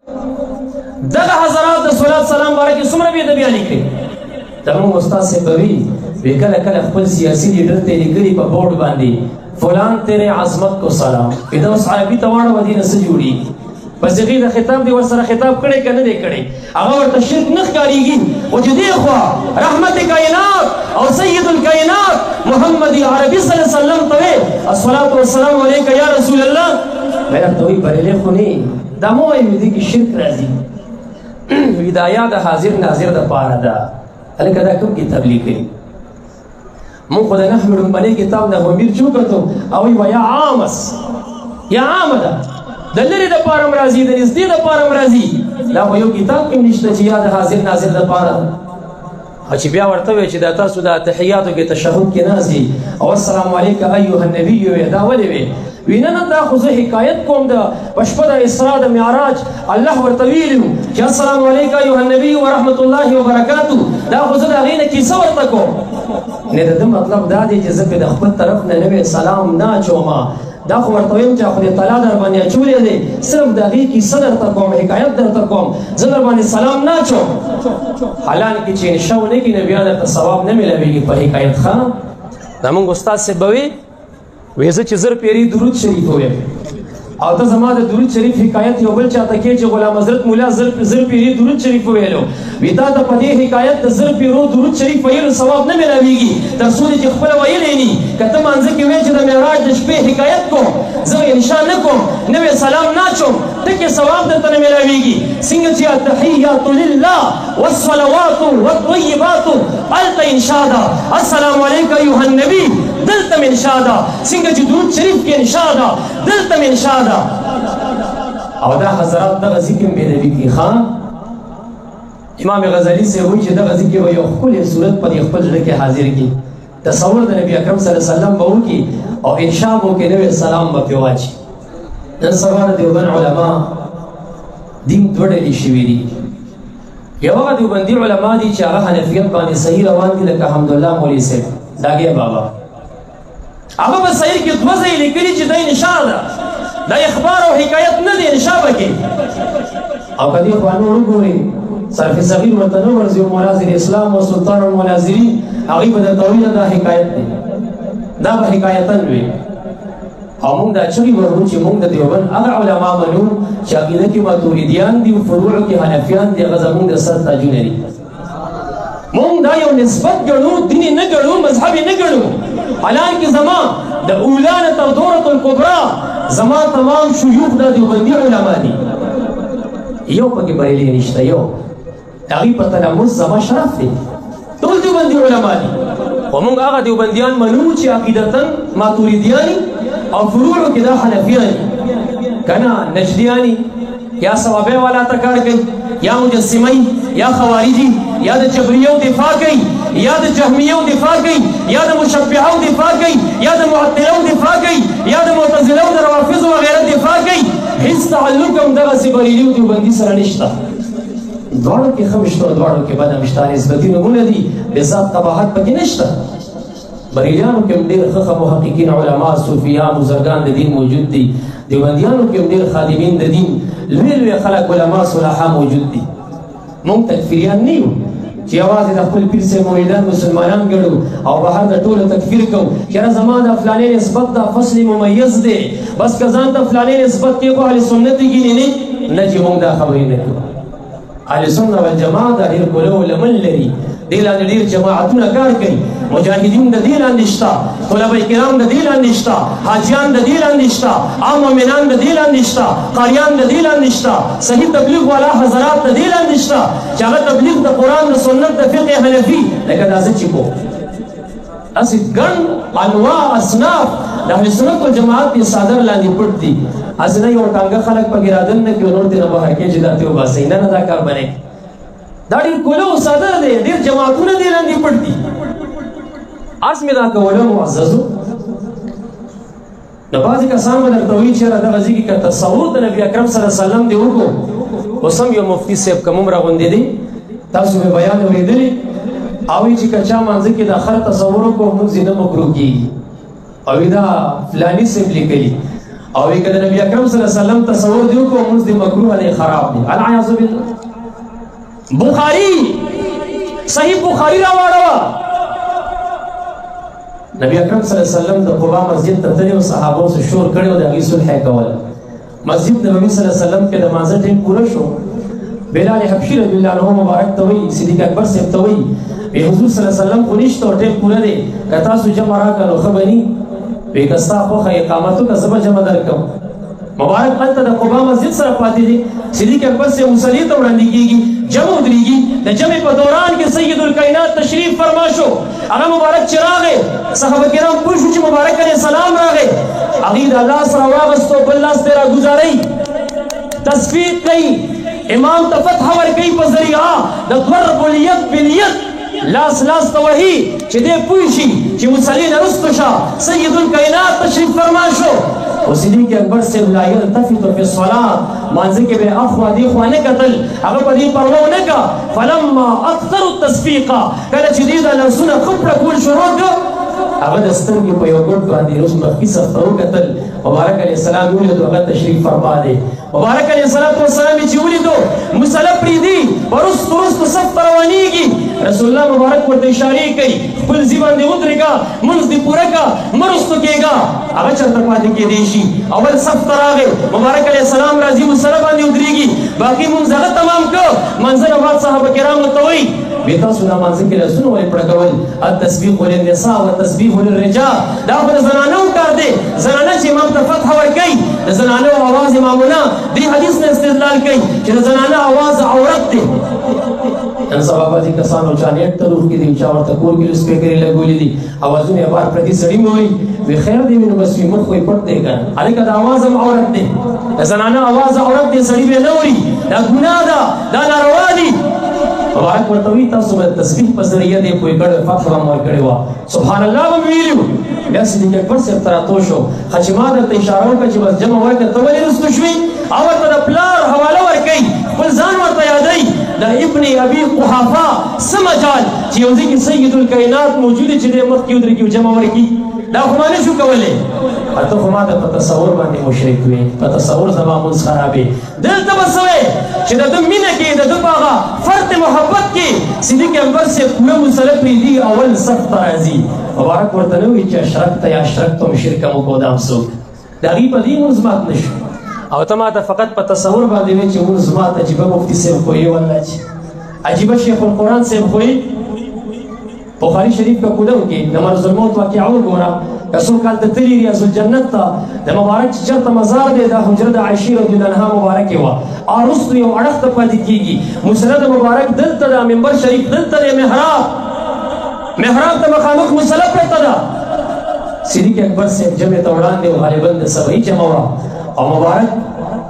دغه حضرات د صلوات سلام بارے کې څومره بې ادبي لیکلي زموږ استاد صاحب به وي کله کله خپل سیاسي لیډر ته لیکلي په بورډ باندې فلان تیرے عظمت کو سلام دا اوس عربي ته واړه ودی نه څه جوړي بس هغې د خطاب دی ورسره خطاب کړی که نه دی کړی هغه ورته شرک نه ښکارېږي خو چې دې خوا رحمت کائنات او سید الکائنات محمد عربي صلی الله علیه وسلم ته وې الصلاة والسلام علیک یا رسول الله مې ورته وایي بریلی خو نه دا مه وایي دې کې شرک راځي وي دا یا د حاضر ناظر دپاره ده هلکه دا کوم کتاب لیکلي مونږ خو د نحو لومبنی کتاب نه غمیر چې وکتو او وایي یا عامس یا عامه ده د لرې دپاره هم راځي د نږدې دپاره هم راځي دا خو یو کتاب کې هم نشته چې یا د حاضر ناظر دپاره چې بیا ورته وایي چې دا تاسو د تحیاتو کې تشهد کې ناست او السلام علیک ایها النبي وایي دا ولې وایي وی نه دا خو زه حکایت کوم د په شپه د اسراء د معراج الله ورته ویلي چې السلام علیک ایها النبي ورحمت الله وبرکاتو دا خو زه د هغې نه کیسه ورته کوم نه د ده مطلب دا دی چې زه پې د خپل طرف نه نوی سلام نه اچومه دا خو ورته ویم چې خدای تعالی در باندې اچولی دی صرف د هغې کیسه درته کوم حکایت درته کوم زه در باندې سلام نه اچوم حالانکې چې انشا ونه کړي نو بیا درته ثواب نه میلاویږي په حکایت ښه دا مونږ استاد صاحب به وی زه چې زر پیري درود شریف ویم او ته زما د درود شریف حکایت یو بل چاته کې چې غلام حضرت مولا زر پیري درود شریف ویلو وی تا ته په دې حکایت د زر پیرو درود شریف ویلو ثواب نه میلاویږي تر څو چې خپله ویلی ني که ته مانځه کې وایې چې د معراج د شپې حکایت کوم زه انشا نه کوم نوی سلام نه اچوم ټکې ثواب درته نه میلاویږي څنګه چې التحیات لله والصلوات والطیبات هلته انشا ده السلام علیک ایها النبي دلته م انشا ده څنګه چې درود شریف کې انشا ده دلته م انشا ده او دا حضرات دغه ذکر بې ادبي کړي ښه امام غزالي صاحب وایي چې دغه ذکر به یو ښکلی صورت په دې خپل زړه کې حاضر کړي تصور د نبي اکرم صلی الله علیه وسلم به وکړي او انشا به وکړي نوی سلام به پرې واچي نن سبا د دیوبند علما دین دوه ډلې شوي دي یو هغه دیوبندي علما دي چې هغه حنفیت باندې صحیح روان دي لکه حمدالله مولوي صاحب داګې بابا هغه به صحیح کې دوه ځایې لیکلي چې دا انشا ده دا اخبار او حکایت نه دی انشا به کې او که دې خوا نور وګورئ صرف صغیر ورته نه ورځي او مناظر اسلام او سلطان المناظرین هغوی به درته وایي دا حکایت دی دا به حکایتن وي او موږ دا چغې وهو چې موږ د دیوبند هغه علما منو چې عقیده کې ماتوریدیان دي او فروعو کې حنفیان دي هغه زموږ د سر تاجونه دي موږ دا یو نسبت ګڼو دین نه ګڼو مذهب نه ګڼو حالانکې زما د اولانه تر دورة الکبرا زما تمام شیوخ د دیوبندي علما دي یو پکې بریلی نشته یو هغوی په تلمس زما شرف دی ټول دیوبندي علما دي خو موږ هغه دیوبندیان منو چې عقیدتاً ماتوریدیان او فروعو کې دا حنفیان که نه نجدیانی یا ثوابی والا ته کار کوي یا مجسمی یا خوارجی یا د جبریو دفاع کوي یا د جهمیو دفاع کوي یا د مشبعو دفاع کوي یا د معطلو دفاع کوي یا د معتزلو د روافضو وغیره دفاع کوي هیڅ تعلق هم دغسې بریلیو دیوبندي سره نشته دواړو کې ښه شته دواړو کې بد هم شته نسبتي نومونه دي بذات قباحت پکې نشته بریلیانو کې هم ډېر ښه محققین علما صوفیان بزرګان د دین موجود دي دیوبندیانو کې هم ډېر خادمین د دین لوی لوی خلک علما صلحا موجود دي موږ تکفیریان نه یو چې یوازې د خپل پیر صاحب مریدان مسلمانان ګڼو او بهر د ټولو تکفیر کوو یاره زما د فلانې نسبت دا فصل ممیز دی بس که ځان ته فلانې نسبت کېږو اهل سنت ګینې نه چې موږ دا خبرې نه کوو اهل سنت والجماعت دا ډېر کولو لمن لري دې لاندې ډېر جماعتونه کار کوي مجاهدین د دې لاندې شته طلبه کرام د دې لاندې شته حاجیان د دې لاندې شته عام مؤمنان د دې لاندې شته قاریان د دې لاندې شته صحیح تبلیغ والا حضرات د دې لاندې شته چې هغه تبلیغ د قرآن د سنت د فقه حنفي لکه دا زه چې کوم هسې ګڼ انواع اصناف د اهل سنت والجماعت دې څادر لاندې پټ دي هسې نه یو ټانګه خلک پکې رادن نه کړي نور دې نه بهر کې چې دا تې وباسئ نه دا کار بنئ دا ډېر کولو څادر دی ډېر جماعتونه دې لاندې پټ دي اس مې دا کولو معززو نو بعضې کسان به درته وایي چې یاره دغه ځای کې که تصور د نبي اکرم صلی الله علیه وسلم دې وکړو اوس هم یو مفتي صاحب که موږ راغونډې دي تاسو مې بیان اورېدلي او وایي چې که چا مانځه کې د خر تصور وکړو مونځ یې نه مکروه کېږي او دا فلاني صاحب لیکلي او کله نبی اکرم صلی الله علیه وسلم تصور دیو کو موږ د مکروه نه خراب دي العیاذ بالله بخاری صحیح بخاری راوړو نبی اکرم صلی الله علیه وسلم د قباء مسجد ته تلو صحابو سره شور کړو د هغه صلح کول مسجد نبوي صلی الله علیه وسلم کې د مانځه ټیم پوره شو بلال حبشي رضی الله عنه مبارک ته وی صدیق اکبر سے ته وی حضور صلی الله علیه وسلم کو نشته ټیم پوره دی کتا سو جمع راکړو خبري پیغستا خو اقامتو کا زبر جمع درکم مبارک انت د قباء مسجد سره پاتې دي صدیق اکبر سے مصلی ته وړاندې کیږي جمع دريږي د جمع په دوران کې سید الکائنات تشریف فرما شو هغه مبارک چراغ صحابه کرام پوښتنه چې مبارک علیه السلام راغی هغه د الله سره واغستو بل لاس ته راګزاري تصفیق کوي امام ته فتح ورکوي په ذریعہ د ضرب الید بالید لاس توهی چې دې پوښي چې مصلی نه رستو شه سید الکائنات تشریف فرما شو او صدیق اکبر سے لا یلتفت فی الصلاة مانځه کې به اخوا دی خو نه قتل هغه په دې پروا نه کا فلما اكثر التصفيق کله چې دې د لاسونه خپل کول شروع کړ هغه د سترګې په یو ګډ باندې اوس مخکې سره قتل مبارک علیه السلام ولید هغه تشریف فرما دی مبارک علیه السلام چې ولیدو مصلی پریدي ورست صف روانیږي رسول الله مبارک ورته اشاره کوي خپل ځوان دی ودرېګا منځ دی پوره کا مرستو کېګا هغه چرته پاتې کېدی شي اول صف ته راغی مبارک علیه السلام راځي مصلی باندې ودرېږي باقي منځ هغه تمام کړ منځره بعد صحابه کرامو ته وایي تاسو نه مانځه کې لاسونه ولې پړکول التسبیح للنساء والتسبیح للرجال دا خو د زنانو کار دی زنانه چې امام ته فتح ورکوي د زنانو اواز امامونه دې حدیث نه استدلال کوي چې د زنانه اواز عورت دی نن سبا بعضې کسانو چا نیټ ته روح کې دي چا ورته کور کې سپیکرې لګولي دي اوازونه یې بار پردي سړي مې وایي وی خیر دی نو بس وي مخ خو یې پټ دی که نه هلکه د اواز هم عورت دی د زنانه اواز عورت دی سړي به نه اوري دا ګناه ده دا ناروا دي مبارک ورته وی تاسو به تسبیح په ذریعه دې کوئی ګډ فتح هم ورکړې وه سبحان الله به مې ویلي بیا صدیق اکبر صاحب ته راتو شو ښه چې ما درته اشاره وکړه چې بس جمع ورکړه ته ولې رستو شوې او ورته د پلار حواله ورکوي خپل ځان ورته یادوي د ابن ابي قحافه څه مجال چې یو ځای کې سید الکائنات موجود چې دی مخکې ودرېږي او جمع ورکړي دا خو ما نه شو کولی ته خو ما ته په تصور باندې مشرک وې په تصور زما مونځ خرابې دلته به څه وې چې د ده مینه کې د ده په هغه فرد محبت کې صدیق اکبر صاحب پوره مسله پرېږدي اول صف ته راځي مبارک ورته نه وایي چې اشرکته یا اشرکتم شرکه مو کو دا هم څوک د هغې په دې مونځ مات نه شو او ته ما ته فقط په تصور باندې وې چې مونځ مات عجیبه مفتي صاحب خو یې والله چې عجیبه شیخ القرآن صاحب خو یې بخاری شریف کا کولو کې د مرض الموت واقعه وګوره که څوک هلته تلي ریاض الجنت ته د مبارک چې چېرته مزار دی دا حجره د عایشې رضی الله عنها مبارکې وه وروستو یو اړخ ته پاتې کېږي مصلی د مبارک دلته ده منبر شریف دلته دی محراب ته مخامخ مصلی پرته ده صدیق اکبر صاحب جمع ته وړاندې و غالبا د سبعي جمع وه او مبارک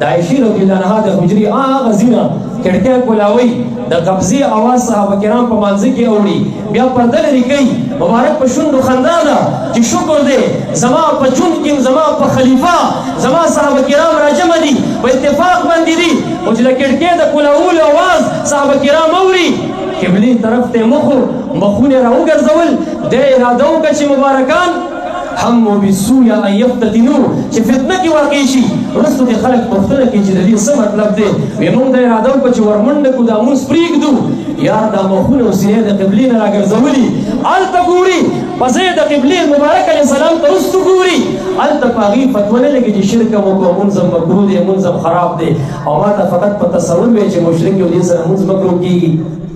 د عایشې رضی الله عنها د حجرې هغه ځینه کړکۍ کولاوي د قبضې اواز صحابه کرام په مانځه کې اوري بیا پرده لرې کوي مبارک په شونډو خندا ده چې شکر دی زما په جون کې زما په خلیفه زما صحابه کرام راجمع دي په اتفاق باندې دي خو چې د کړکۍ د کولاولو اواز صحابه کرام اوري قبلې طرف ته مخونه راوګرځول د اراده وکړه چې مبارکان همو بسوء ان یفتتنو چې فتنه کې واقع شي وروسته دې خلک پوښتنه کوي چې د دې څه مطلب دی وایي موږ دا اراده وکړه چې ورمنډه کړو دا مونځ پرېږدو یار دا مخونه او سینې د قبلې نه راګرځولي هلته ګوري په ځای د قبلې مبارک علیه السلام ته رستو ګوري هلته په هغې فتوه نه لګي چې شرک هم وکړو مونځ هم مکروه دی مونځ هم خراب دی او ما ته فقط په تصور وی چې مشرک یو دې سره مونځ مکروه کېږي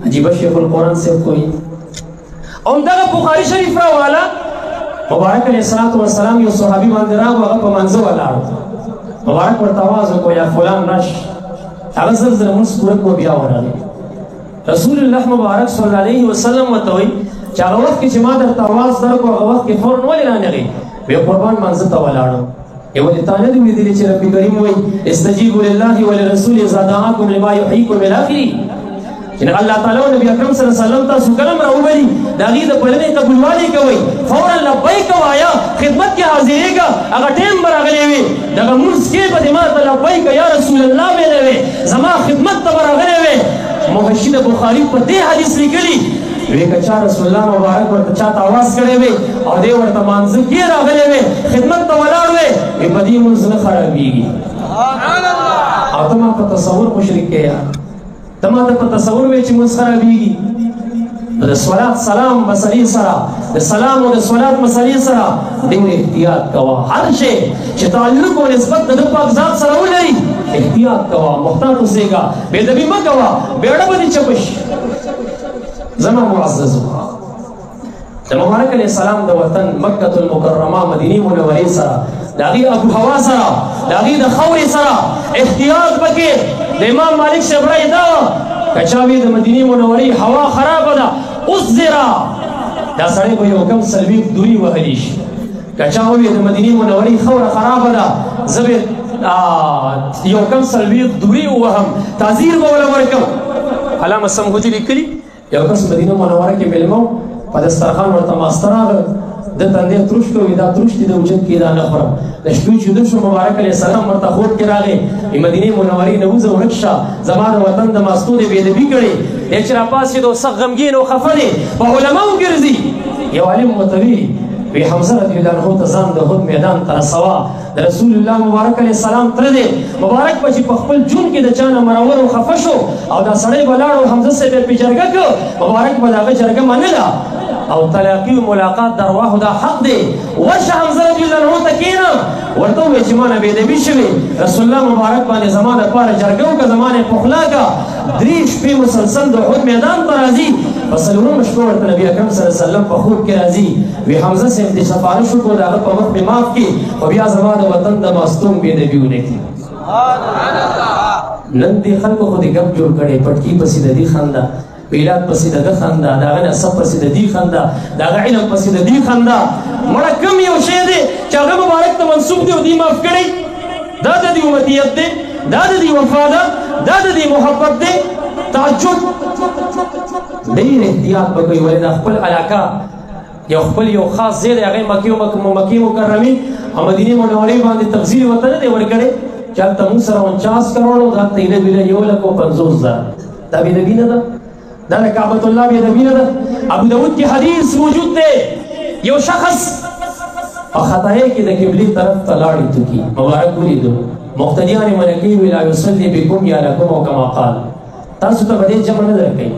عجیبه شیخ القرآن صاحب کوي همدغه بخاري شریف راواله مبارک علیه السلام یو صحابي باندې راغو هغه په منځه ولاړ مبارک ورته آواز وکړو یا فلان راش هغه زر زر مونځ پوره کړو بیا ورغی رسول الله مبارک صلی الله علیه وسلم ورته وایي چې هغه وخت کې چې ما درته آواز درکړو هغه وخت کې فورن ولې رانغی وی قربان منځه ته ولاړم ولې تا نه دي ویلي چې رب کریم وایي استجیبوا لله ولرسول اذا دعاکم لما یحییکم الی آخره چې الله تعالی او نبی اکرم صلی الله علیه وسلم تاسو کلم راوبري دا غي د پړنې قبولوالي کوي فورا لبیک وایا خدمت کې حاضرېږه هغه ټیم برغلی وي دغه مونږ کې به ما ته لبیک یا رسول الله ویلې وي زما خدمت ته برغلی وي محشد بخاری په دې حدیث لیکلي وی که چا رسول الله مبارک ورته چاته آواز کړی وي او دی ورته مانځه کې راغلی وي خدمت ته ولاړ وي وی په دې مونځ نه خرابېږي. او ته ما په تصور مشرک کې یا ته ما ته په تصور وی چې مونځ خرابېږي. د صلات سلام مسلې سره د سلام او د صلات مسلې سره ډېر احتیاط کوه. هر شی چې تعلق او نسبت د پاک ذات سره ولري احتیاط کوه، محتاط اوسېږه، بې ادبي مه کوه، بیړه به دې چپه شي. زما معززو د مبارک علیه السلام د وطن مکة المکرمه مدینې منورې سره د هغې ابو هوا سره د هغې د خاورې سره احتیاط پکې د امام مالک صاحب رایې دا وه که چا وي د مدینې منورې هوا خرابه ده اوس زیرا دا سړی به یو کم څلوېښت دورې وهلی شي. که چا ووي د مدینې منورې خاوره خرابه ده زه به یو کم څلوېښت دورې ووهم تعزیر به وله ورکړم. علامه سمهودي لیکلي یو کس مدینه منوره کې مېلمه و په دسترخوان ورته ماسته راغله ده تندی تروش کړ وایي دا تروش دي د وجود کې دا نه خورم. د شپې چې ویده شو مبارک علیه السلام ورته خوب کې راغی مدینې منورې نه وځه ورک شه زما د وطن د ماستو دې بې ادبي کړې دی چې راپاڅېد او سخت غمګین او خفه دی په علماو ګرځي. یو عالم ورته وي وی حمزه رضی الله عنه ته ځان د احد میدان ته رسوه د رسول الله مبارک علیه السلام تره دی مبارک به چې په خپل جون کې د چا نه مرور او خفه شو او دا سړی به لاړ او حمزه صاحب یې پرې جرګه کړ مبارک به د هغه جرګه منله او تلاقي ملاقات د ارواحو دا حق دی. ورشه حمزه رضی الله عنه ته کښېنه ورته ووایه چې ما نه بې ادبي شوې رسول الله مبارک باندې زما دپاره جرګه وکړه زما نه یې پخلا کړه 3 شپې مسلسل د احد میدان ته راځي په څلورمه شپه ورته نبي اکرم صلی الله علیه وسلم په خوب کې راځي وی حمزه صاحب دې سفارش وکړو د هغه په مخ مې معاف کړي خو بیا زما د وطن د ماستون بې ادبي ونه کړي. نن دې خلکو خو دې ګپ جوړ کړی پټکي پسې د دې خنده میلاد پسې د ده خنده د هغه نسب پسې د دې خنده د هغه علم پسې د دې خنده مړه کم یو شی دی چې هغه مبارک ته منسوب دی او دې معاف کړی دا د دې امتیت دی دا د دې وفا ده دا د دې محبت دی. تعجب ډېر احتیاط به کوي ولې دا خپل علاقه یو خاص ځای دی هغه مکې مکرمې او مدینې منورې باندې تفضیل ورته نه دی ورکړی چې هلته موږ سره 49 کروړو دلته ایله بیله 1,50,000 دا بې ادبي نه ده دا د کعبة الله بې ادبي نه ده. ابو داود کې حدیث موجود دی یو شخص په خطایۍ کې د قبلې طرف ته لاړې توکي مبارک ولیدو مقتدیان یې منع کوي وایي لا یصلي بکم یا لکم او کما قال تاسو ته به دې جمع نه درکوي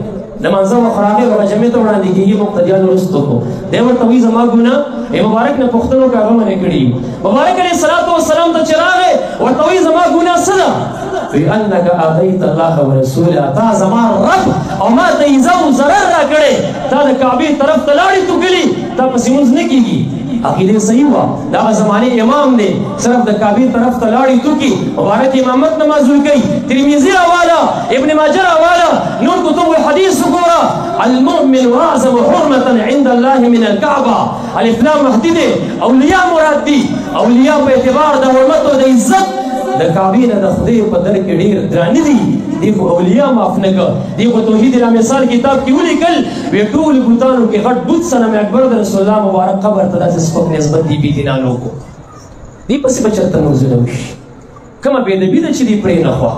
د منظم خرابې به جمعې ته وړاندې کېږي مقتدیان وروستو کو دی ورته وایي زما ګناه مبارک نه پوښتنو که هغه منع کړي مبارک علیه الصلاة والسلام ته چې راغی ورته وایي زما ګناه څه ده وی انک آتیت الله ورسوله تا زما رب او ما ته ایزه او ضرر را کړی تا د کعبې طرف ته لاړې توکلي تا پسې مونځ نه کېږي عقیدې صحیح وه د هغه زمانې امام دی صرف د کعبې طرف ته لاړې توکي مبارک امامت نمازونه کوي ترمذي راواله ابن ماجه راواله نور کتب الحدیث وګوره المؤمن اعظم حرمة عند الله من الكعبه الاسلام مهدي دی اولیاء مراد دي اولیاء په اعتبار د حرمت او د عزت د کعبې نه د خدای په در کې ډېر درانه دي دی خو اولیاء معاف نه کړه دی خو توحید الامثال کتاب کې ولیکل وی ټول بوتانو کې غټ بوت صنم اکبر د رسول الله مبارک قبر ته داسې سپک نسبت دی بې دینانو کو دی پسې به چېرته موضوع وشي کومه بې ادبي ده چې دی پرې نه خوښ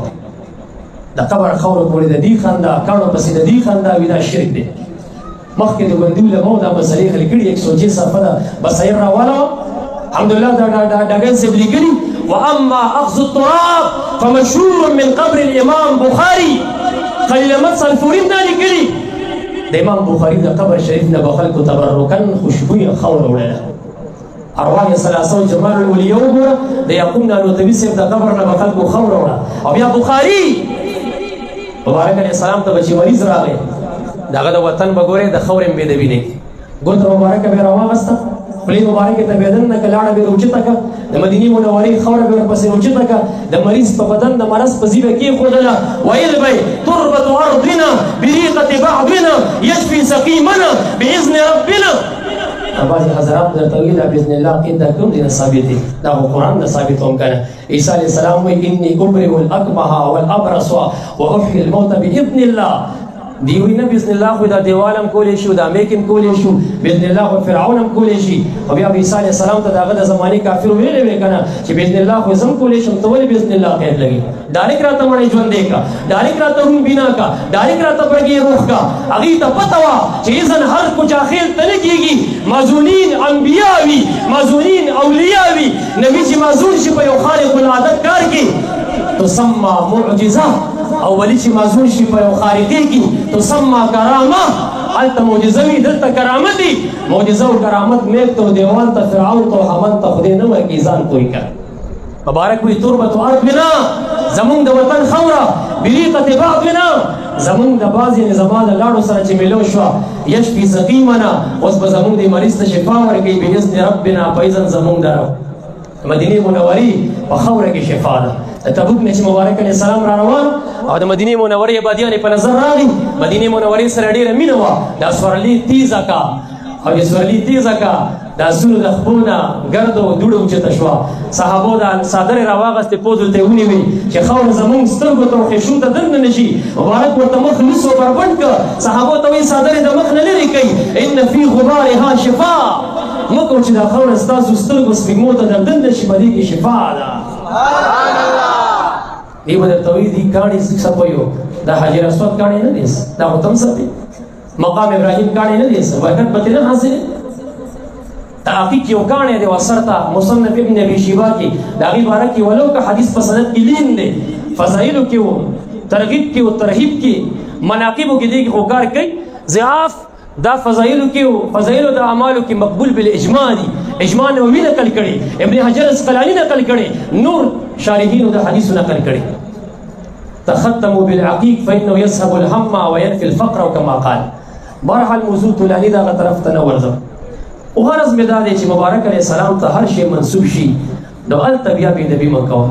د قبر خاورو پورې د دې خنده کاڼو پسې د دې خنده وي دا شرک دی. مخکې د بندي علماو دا مسلې حل کړي 106 صفحه ده بصیر راواله الحمدلله دا ډاګن صاحب لیکلي واما اخذ التراب فمشهور من قبر الامام بخاري خلیل احمد صالفوري دا لیکلي د امام بخاري د قبر شریف نه به خلکو تبرکن خوشبویه خاوره وړله ارواح ثلاثه جمال الاولیاء وګوره د یعقوب نانوتوي صاحب د قبر نه به خلکو خاوره وړه او بیا بخاري مبارک علیه السلام ته به چې مریض راغی د هغه د وطن به ګورې د خاورې بې ادبي نه ګوته مبارکه به یې راواغسته خولې مبارکې ته بې دننه که لاړه به یې راوچته کړه د مدینې منورې خاوره به یې ورپسې راوچته کړه د مریض په بدن د مرض په زیبه کېښودله ویل به یې تربة ارضنا بريقة بعضنا یشفي سقیمنا باذن ربنا. بعضې حضرات درته وایي دا باذن الله عقید دا کوم دي نه ثابت دی دا خو قرآن نه ثابتوم که نه. عیسی علیه السلام وایي اني ابرئ الاکمه والابرص واحیي الموت باذن الله دی وی نه بسم الله خو دا دیوالم کولې شو دا میکم کولې شو بسم الله خو فرعونم کولې شي او بیا عیسی علیه السلام ته داغه د زماني کافر ویلې وې کنه چې بسم الله خو زم کولې شم ته ولې بسم الله خیر لګي ډایرک راته مړې ژوند دی کا ډایرک راته روح بنا کا ډایرک راته برګي روح کا اغي ته پتا وا چې اذن هر کچھ اخر ته لګيږي معزولین انبیاء وی معزولین اولیاء وی نبی چې معزول شي په یو خالق العادت کار کې تسمى معجزه او ولی چې معزول شي په یو خارقي کې تسمى کرامه الته معجزه وی دلته کرامت دی معجزه او کرامت میک ته دیوال ته فرعون ته حمد ته خدای نه ورکی ځان کوی کړ مبارک وی تربت ارضنا زمون د وطن خوره بریقه بعضنا زمون د بازي نظام د لاړو سره چې ملو شو یشفي سقیمنا اوس به زمون د مریض ته شفا ورکړي باذن ربنا فایزن زمون درو مدینه منورې په خوره کې شفا ده تبوک نه چې مبارک علیه السلام را روان او د مدینه منورې بادیانې په نظر راغی مدینه منورې سره ډیره مینه وه دا سورلي تیزه کا او چې سورلي تیزه کا دا زونو د خپلونه ګرد او دوړه اوچته شوه صحابو دا څادرې راواغستې پوز ورته یې ونیوې چې خاوره زمونږ سترګو ته خېشو ته دننه نه شي مبارک ورته مخ لوڅ او بربنډ کړه صحابو ته وایي څادرې د مخ نه لرې کوي ان فی غبارها شفا مکو چې دا خاوره ستاسو سترګو سپېږمو ته د دننه شي په دې کې شفا ده دی به درته وایي دي کاڼي څپویو دا حجر اسود کاڼي نه دی دا خو تم څپې مقام ابراهیم کاڼي نه دی برکت به ترې نه حاصلې تحقیق یو کاڼی دی ورسرته مصنف ابن ابي شیبه کې د هغې باره کې ولو که حدیث په سند کې لین دی فضایلو کې و ترغیب کې و ترهیب کې مناقبو کې دی کې خو کار کوي ضعاف دا فضایلو کې و فضایلو د اعمالو کې مقبول بالاجماع دي اجماع نووي نقل کړي ابن حجر اسقلاني نقل کړي نور شارحینو د حدیثو نقل کړي تختموا بالعقیق فانه يذهب الهم وينفي الفقر كما قال بهرحال موضوع طولاني دغه طرف ته نه ورځم او غرض مې دا دی چې مبارک علیه السلام ته هر شی منسوب شي نو هلته بیا بېادبي مه کوه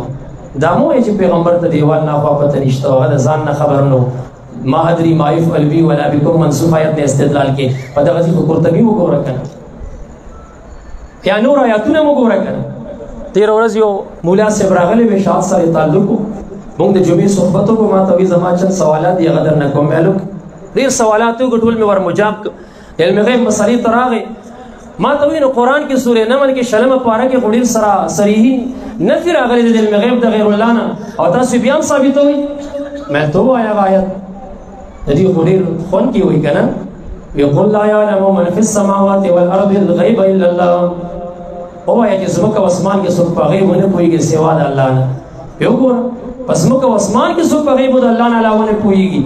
دا مه وایه چې پیغمبر ته دیوال نه خوا پته نشته هغه د ځان نه خبر نو ما ادري ما يفعل بي ولا بكم منسوخ آیت نه استدلال کې په دغه ځای خو قرطبي وګوره که نه یا نور آیاتونه مو ګوره که نه تېره ورځ یو مولا صاحب راغلی وی شاد سره تعلق و مونږ د جمعې صحبت وکړو ما ته وایي زما چند سوالات دي هغه درنه کوم مې ډېر سوالات وکړو ټول مې ور مجاب علم غیب مسلې ته راغی ما ته وایي نو قرآن کې سورې نمل کې شلمه پاره کې خو ډېر سره صریحي نفي راغلی دی د علم غیب د غیر الله نه او تاسو بیا هم ثابتوئ مې ته ووایه هغه آیت د دې خو ډېر خوند کې وایي که نه قل لا يعلم من في السماوات والارض الغيب الا الله ووایه چې ځمکه او اسمان کې څوک په غیب ونه پوهېږي سوا د الله نه بیا وګوره په ځمکه او اسمان کې څوک په غیبو د الله نه علاوه نه پوهېږي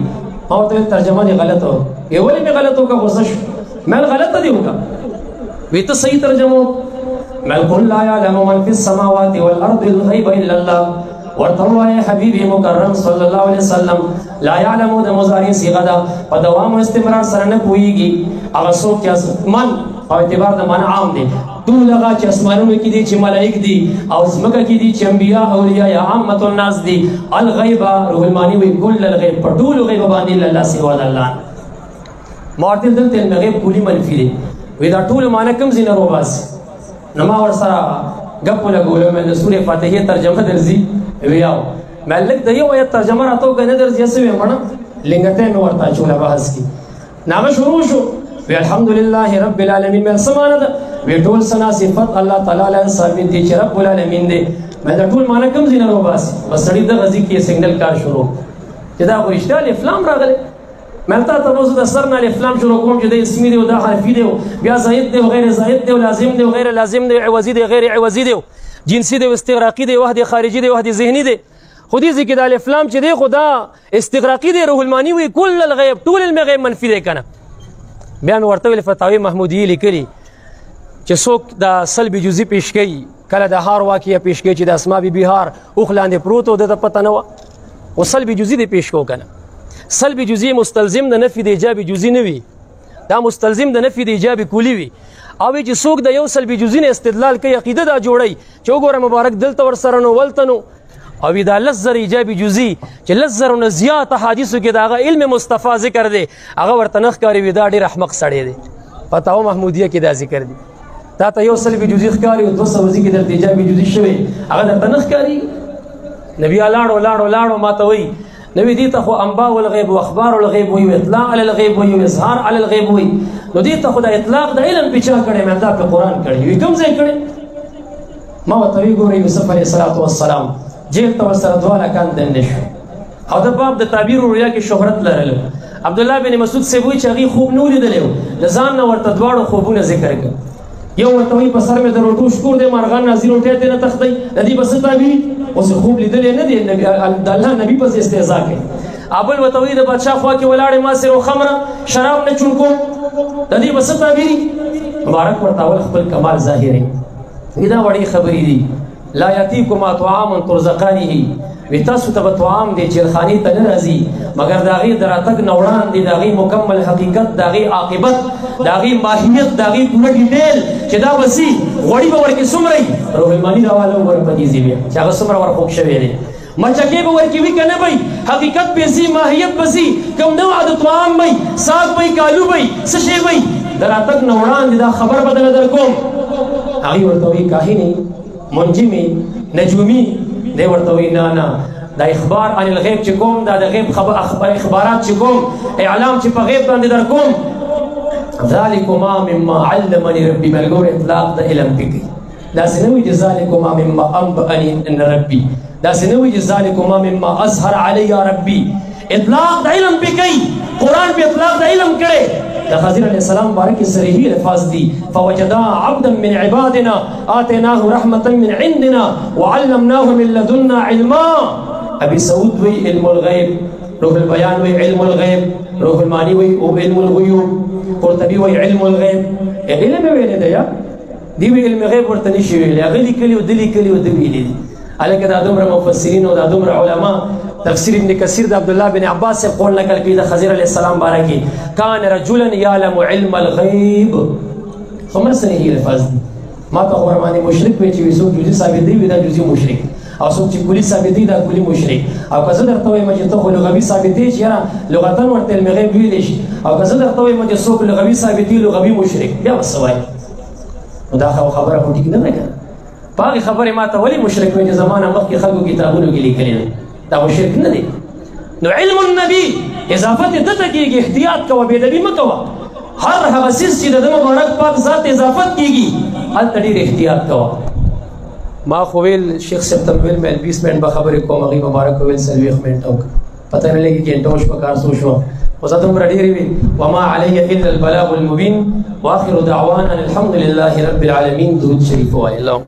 ما ورته ویل ترجمه دې غلطه وه ولې مې غلط وکړه غوسه شو مې غلطه دې وکړه وی ته صحیح ترجمه مې قل لا يعلم من في السماوات والارض الغيب الا الله ورته ووایه حبیبي مکرم صلی الله علیه وسلم لا يعلم د مضارع صیغه ده په دوام او استمرار سره نه پوهېږي هغه څوک چې من په اعتبار د من عام دی ټول هغه چې اسمانونو کې دي چې ملائک دي او ځمکه کې دي چې انبیا اولیا یا عامة الناس دي الغیب روح المانی وی کل الغیب په ټولو غیب باندې الله سوا د الله ما ورته دلته علم غیب کلي منفي دی وی دا ټول معنی کوم ځای نه روباسي نو ما ورسره ګپ ولګولو مې د سورې فاتحې ترجمه درځي ویاو مې لږ د یو آیت ترجمه راته وکړه نه درځي څه ویم مړه لنګته مې ورته اچوله بحث کې نامه شروع شو وی الحمدلله رب العالمین مې څه معنی ده وی ټول ثنا صفت الله تعالی له ثابت دي چې رب العالمین دی مې دا ټول معنی کوم ځای نه روباسي بس سړي د غزي کې سیګنل کار شروع چې دا خو رښتیا الفلام راغلی مې ته اوس د سر نه الفلام شروع کوم چې د اسمي دی او د حرفي دی بیا زائد دی او غیر زائد دی او لازم دی او غیر لازم دی عوضي دی غیر عوضي دی جنسي دی او استغراقي دی وحده خارجي دی وحده ذهني دی خو دې ځای کې د الفلام چې دی خو دا استغراقي دی روح المانی وي کل الغیب ټول علم غیب منفي دی که نه بیا مې ورته ویل فتاوی محمودیې لیکلي چې څوک د سلب جزي پیش کوي کله د هار واقعه پیش کوي چې د اسما بیبي هار اوښ لاندې پروت و د پته نه وه خو سلب جزي دی پیش کو که نه سلب جزئی مستلزم د نفي د ایجاب جزئی نه وي دا مستلزم د نفي د ایجاب کلی وي او چې څوک د یو سلبي جزئی نه استدلال کوي عقیده دا جوړي چې وګوره مبارک دلته ورسره نو ولته نو او دا لزر ایجاب جزئی چې لزر نه زیات حدیثو کې دا علم مصطفی ذکر دی هغه ورته نخ کاری وي دا ډېر احمق سړی دی فتاوا محمودیه کې دا ذکر دی دا ته یو سلبي جزئی ښکاري او 200 کې د ایجاب جزئی شوی هغه درته نخ کاری نبی لاړو ما ته وایي نوی دي ته خو انباء الغیب او اخبار الغیب وي، اطلاع علی الغیب وي، اظهار علی الغیب وي. نو دي ته خو د اطلاق د علم په چا کړي، مې دا په قرآن کړي وي. کوم ځای کړي؟ ما ورته وی ګورې یوسف علیه السلام جیل ته ورسره دواړه کان دننه شو او د باب د تعبیر رؤیا کې شهرت لرله. عبدالله بن مسعود صاحب وایي چې هغې خوب نه و لیدلی و، د ځان نه ورته دواړو خوبونه ذکر کړه. یو ورته وایي په سر مې د روټو شکور دی، مارغان راځي روټۍ ته نه تښتئ، د دې به څه تعبیر؟ اوس خوب لیدلی نه دی، د الله نبي پسې استهزا کوي. ابل ورته وایي د بادشاه خوا کې ولاړې ما سره خمره شراب نه چون کوم، د دې به څه تعبیر؟ مبارک ورته اول خپل کمال ظاهروي. دا وړې خبرې دي. لا یاتیکما طعام ترزقانه، وی تاسو ته به طعام دی جیلخانې ته نه راځي مګر د هغې د راتګ نه وړاندې د هغې مکمل حقیقت، د هغې عاقبت، د هغې ماهیت، د هغې پوره ډیټیل چې دا به سي غوړي به ورکې څومره وي. روح الماني راواله وګوره په دې ځای بیا چې هغه څومره ورخوږ شوی دی. مچکې به ورکې وي که نه وي، حقیقت به سي، ماهیت به سي، کوم نوع د طعام وي، ساګ وي، کالو وي، څه شی وي، د راتګ نه وړاندې دا خبر به درله در کوم. هغې ورته وایي کاهنې، منجمې، نجومي. دی ورته وایي نه نه، دا اخبار عن الغیب چې کوم، دا د غیب اخبارات چې کوم، اعلام چې په غیب باندې در کوم. ذلکما مما علمني ربي، ملګرو اطلاق د علم پې کوي. داسې نه وایي چې ذلکما مما انبأني ان ربي، داسې نه وایي چې ذلکما مما اظهر علی ربي. اطلاق د علم پې کوي، قرآن پې اطلاق د علم کړی. د خضر علیه السلام بارکې صریحي الفاظ دي. فوجدا عبدا من عبادنا آتیناه رحمة من عندنا وعلمناه من لدنا علما. ابي سعود وی علم الغیب، روح البیان وی علم الغیب، روح المانی وی علم الغیوب، قرطبي وی علم الغیب. علم ویلی دی یا دی وی علم غیب ورته نشي ویلی، هغه لیکلي او ده لیکلي او ده ویلي دي. هلکه دا دومره مفسرین او دا دومره علما. تفسیر ابن کثیر د عبدالله بن عباس سے قول نقل کی د خضر علیہ السلام بارے کی کان رجلا یعلم علم الغیب. څومره صحیح الفاظ دي. ما ته خو باندې مشرک وی چې څوک جزئی ثابت دی دا جزئی مشرک، او څوک چې کلی ثابت دی دا کلی مشرک. او که زه درته وایم چې ته خو لغوي ثابت دی چې یاره لغتن ورته علم غیب ویلی شي، او که زه درته وایم چې څوک لغوي ثابت دی لغوي مشرک، بیا به څه وایي؟ نو دا خبره خو ټیک نه ده که په هغې خبرې ما ته ولې مشرک وایي چې زما نه مخکې خلکو کتابونو کې لیکلي ده؟ دا شرک نه دی. نو علم النبي اضافت ده ته کېږي، احتیاط کوه، بېدبي مه کوه. هر هغه څیز چې د ده مبارک پاک ذات اضافت کېږي هلته ډېر احتیاط کوه. ما خو ویل شیخ صاحب ته مې ویل مې 20 منټ به خبرې کوم، هغې مبارک ویل 40 منټه وکړه، پته نه لګي ګنټه وشوه کار څو شوه. خو زه دومره ډېرې وي. وما علی الا البلاغ المبین واخر دعوانا الحمد لله رب العالمین. درود شریف ووایه.